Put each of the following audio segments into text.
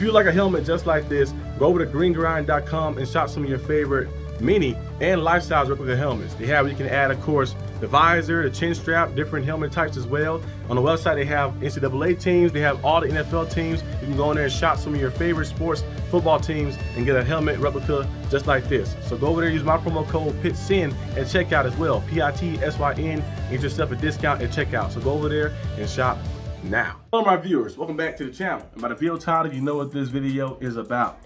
you like a helmet just like this, go over to greengrind.com and shop some of your favorite mini and life-size replica helmets. They have, you can add, of course, the visor, the chin strap, different helmet types as well. On the website, they have NCAA teams, they have all the NFL teams. You can go in there and shop some of your favorite sports football teams and get a helmet replica just like this. So go over there, use my promo code PITSYN at checkout as well, PITSYN, get yourself a discount at checkout. So go over there and shop now. Hello my viewers, welcome back to the channel. And by the video title, you know what this video is about.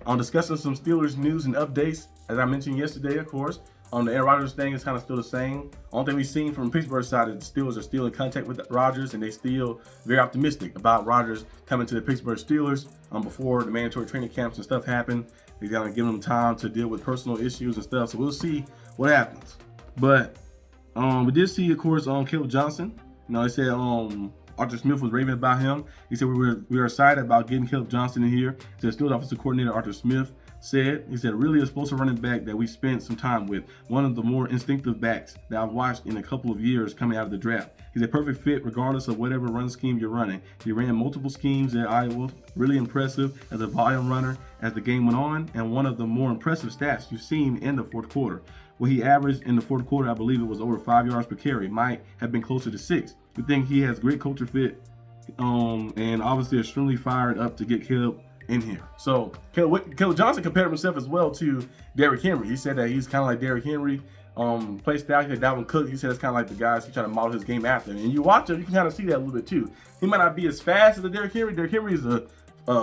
I'm discussing some Steelers news and updates. As I mentioned yesterday, of course, the Aaron Rodgers thing is kind of still the same. Only thing we've seen from Pittsburgh side is the Steelers are still in contact with Rodgers, and they still very optimistic about Rodgers coming to the Pittsburgh Steelers before the mandatory training camps and stuff happen. They're gonna give them time to deal with personal issues and stuff, so we'll see what happens. But we did see, of course, Kaleb Johnson. You know, they said Arthur Smith was raving about him. He said we were excited about getting Kaleb Johnson in here. So the Steelers offensive coordinator Arthur Smith said, he said, really explosive running back that we spent some time with. One of the more instinctive backs that I've watched in a couple of years coming out of the draft. He's a perfect fit regardless of whatever run scheme you're running. He ran multiple schemes at Iowa, really impressive as a volume runner as the game went on, and one of the more impressive stats you've seen in the fourth quarter. What he averaged in the fourth quarter, I believe it was over 5 yards per carry. Might have been closer to 6. We think he has great culture fit, and obviously extremely fired up to get Kaleb in here. So Kaleb Johnson compared himself as well to Derrick Henry. He said that he's kind of like Derrick Henry. Play style, he said Dalvin Cook. He said it's kind of like the guys he trying to model his game after. And you watch him, you can kind of see that a little bit too. He might not be as fast as the Derrick Henry. Derrick Henry is a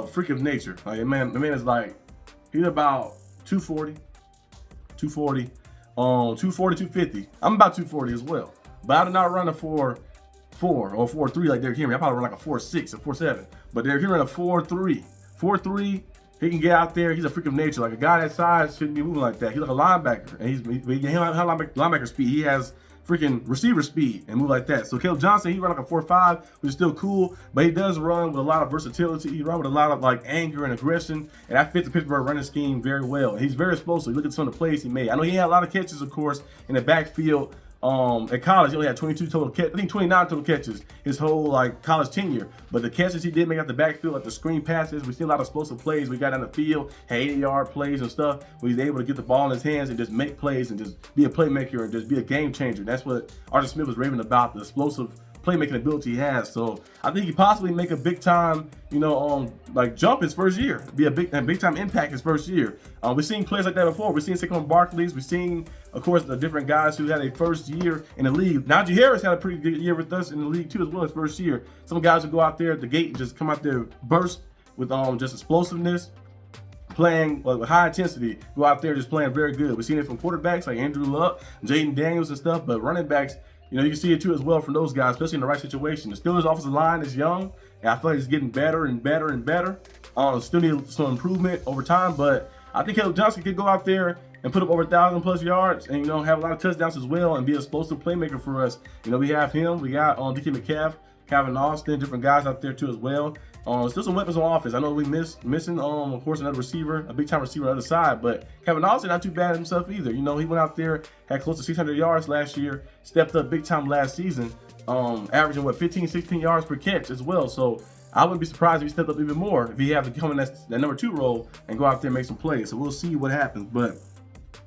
freak of nature. Like the man is like, he's about 240, 250. I'm about 240 as well. But I do not run a 4.4 or 4.3 like Derrick Henry. I probably run like a 4.6 or 4.7. But Derrick Henry ran a 4.3. 4.3, he can get out there. He's a freak of nature. Like a guy that size shouldn't be moving like that. He's like a linebacker, and he has linebacker speed. He has freaking receiver speed and move like that. So Kaleb Johnson, he run like a 4.5, which is still cool, but he does run with a lot of versatility. He run with a lot of like anger and aggression, and that fits the Pittsburgh running scheme very well. And he's very explosive. Look at some of the plays he made. I know he had a lot of catches, of course, in the backfield. At college, he only had 22 total catches. I think 29 total catches his whole like college tenure. But the catches he did make out the backfield, like the screen passes, we see a lot of explosive plays. We got down the field, had 80-yard plays and stuff, where he's able to get the ball in his hands and just make plays and just be a playmaker and just be a game changer. That's what Arthur Smith was raving about, the explosive playmaking ability he has. So I think he possibly make a big time, like jump his first year, be a big time impact his first year. We've seen players like that before. We've seen Saquon Barkley's. We've seen, of course, the different guys who had a first year in the league. Najee Harris had a pretty good year with us in the league too, as well as first year. Some guys who go out there at the gate and just come out there burst with just explosiveness, playing with high intensity, go out there just playing very good. We've seen it from quarterbacks like Andrew Luck, Jaden Daniels and stuff, but running backs, you can see it too as well from those guys, especially in the right situation. The Steelers offensive line is young, and I feel like it's getting better and better and better. Still need some improvement over time, but I think Kaleb Johnson could go out there and put up over 1,000+ yards and, have a lot of touchdowns as well and be an explosive playmaker for us. We have him. We got DK Metcalf, Calvin Austin, different guys out there too as well. Still some weapons on offense. I know we missing, of course, another receiver, a big-time receiver on the other side, but Calvin Austin not too bad himself either. He went out there, had close to 600 yards last year, stepped up big time last season, averaging, 15, 16 yards per catch as well. So I wouldn't be surprised if he stepped up even more if he has to come in that number 2 role and go out there and make some plays. So we'll see what happens. But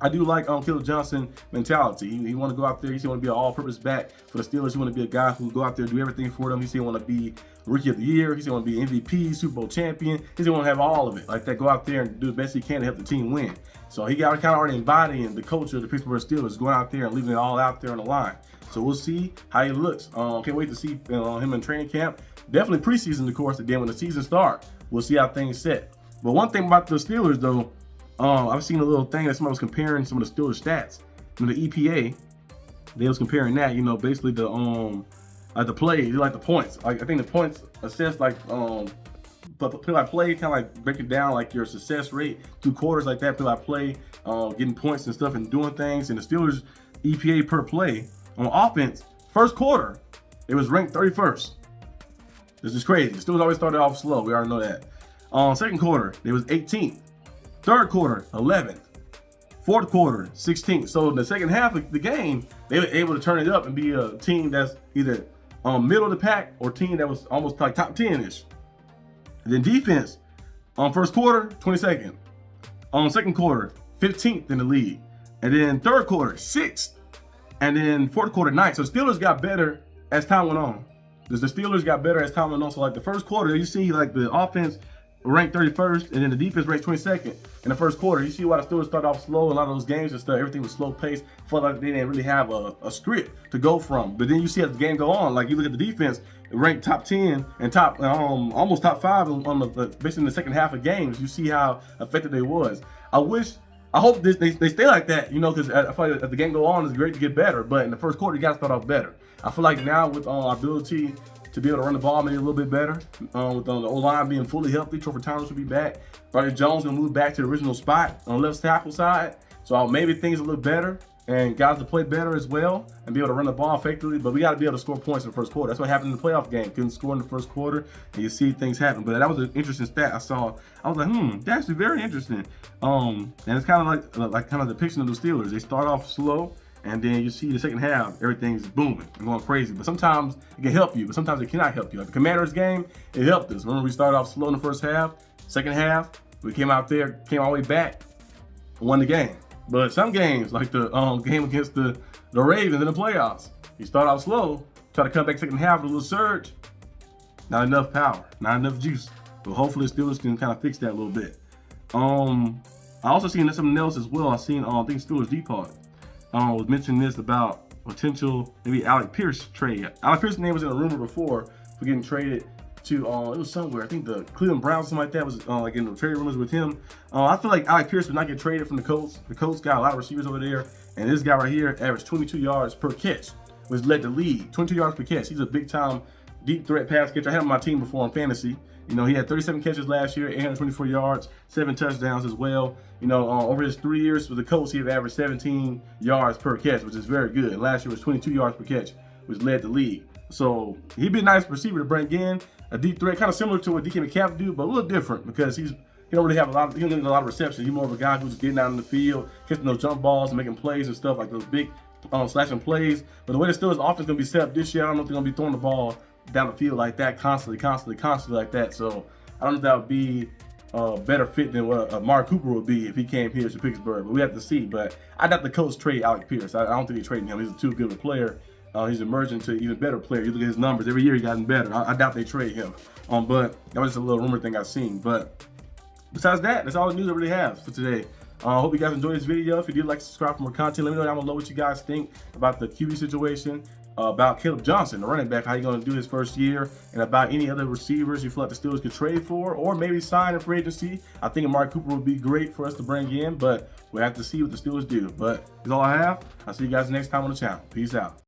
I do like Kaleb Johnson mentality. He want to go out there. He want to be an all-purpose back for the Steelers. He want to be a guy who go out there and do everything for them. He want to be Rookie of the Year. He want to be MVP, Super Bowl champion. He want to have all of it like that. Go out there and do the best he can to help the team win. So he got kind of already embodying the culture of the Pittsburgh Steelers, going out there and leaving it all out there on the line. So we'll see how he looks. Can't wait to see him in training camp. Definitely preseason, of course. Again, when the season starts, we'll see how things set. But one thing about the Steelers, though. I've seen a little thing that somebody was comparing some of the Steelers stats. The EPA, they was comparing that, basically the plays, like the points. Like I think the points assessed like play kind of like break it down like your success rate through quarters like that, play, getting points and stuff and doing things. And the Steelers EPA per play on offense, first quarter, it was ranked 31st. This is crazy. The Steelers always started off slow. We already know that. Second quarter, it was 18th. Third quarter, 11th. Fourth quarter, 16th. So in the second half of the game, they were able to turn it up and be a team that's either middle of the pack or team that was almost like top 10-ish. And then defense, On first quarter, 22nd. On second quarter, 15th in the league. And then third quarter, 6th. And then fourth quarter, 9th. So Steelers got better as time went on. The Steelers got better as time went on. So like the first quarter, you see like the offense ranked 31st, and then the defense ranked 22nd in the first quarter. You see why the Steelers started off slow. A lot of those games and stuff, everything was slow paced. Felt like they didn't really have a script to go from. But then you see as the game go on, like you look at the defense, it ranked top 10 and top almost top 5 on the basically in the second half of games. You see how effective they was. I hope they stay like that, you know, because I feel like as the game go on, it's great to get better. But in the first quarter, you got to start off better. I feel like now with our ability to be able to run the ball maybe a little bit better, with the O-line being fully healthy, Trevor Thomas will be back. Broderick Jones going to move back to the original spot on the left tackle side. So maybe things a little better and guys to play better as well and be able to run the ball effectively. But we got to be able to score points in the first quarter. That's what happened in the playoff game. Couldn't score in the first quarter, and you see things happen. But that was an interesting stat I saw. I was like, that's actually very interesting. And it's kind of like kind of the depiction of the Steelers. They start off slow, and then you see the second half, everything's booming and going crazy. But sometimes it can help you, but sometimes it cannot help you. Like the Commanders game, it helped us. Remember, we started off slow in the first half. Second half, we came out there, came all the way back, won the game. But some games, like the game against the Ravens in the playoffs, you start out slow, try to come back second half with a little surge. Not enough power, not enough juice. But hopefully the Steelers can kind of fix that a little bit. I also seen something else as well. I seen I think Steelers D was mentioning this about potential maybe Alec Pierce trade. Alec Pierce's name was in a rumor before for getting traded to it was somewhere. I think the Cleveland Browns, something like that, was like in the trade rumors with him. I feel like Alec Pierce would not get traded from the Colts. The Colts got a lot of receivers over there, and this guy right here averaged 22 yards per catch, which led the league. 22 yards per catch. He's a big time deep threat pass catcher. I had him on my team before in fantasy. You know, he had 37 catches last year, 824 yards, 7 touchdowns as well. You know, over his 3 years with the Colts, he averaged 17 yards per catch, which is very good. And last year was 22 yards per catch, which led the league. So he'd be a nice receiver to bring in, a deep threat, kind of similar to what DK Metcalf do, but a little different because he don't really have he don't need a lot of reception. He's more of a guy who's getting out in the field, catching those jump balls and making plays and stuff like those big slashing plays. But the way the Steelers offense is going to be set up this year, I don't know if they're going to be throwing the ball down the field like that constantly like that. So I don't know if that would be a better fit than what Mark Cooper would be if he came here to Pittsburgh. But we have to see. But I doubt the Colts trade Alec Pierce. I don't think they're trading him. He's too good of a player. He's emerging to an even better player. You look at his numbers. Every year he gotten better. I doubt they trade him. But that was just a little rumor thing I've seen. But besides that, that's all the news I really have for today. I hope you guys enjoyed this video. If you did, like, subscribe for more content. Let me know down below what you guys think about the QB situation, about Kaleb Johnson, the running back, how he's going to do his first year, and about any other receivers you feel like the Steelers could trade for or maybe sign in free agency. I think Mark Cooper would be great for us to bring in, but we'll have to see what the Steelers do. But that's all I have. I'll see you guys next time on the channel. Peace out.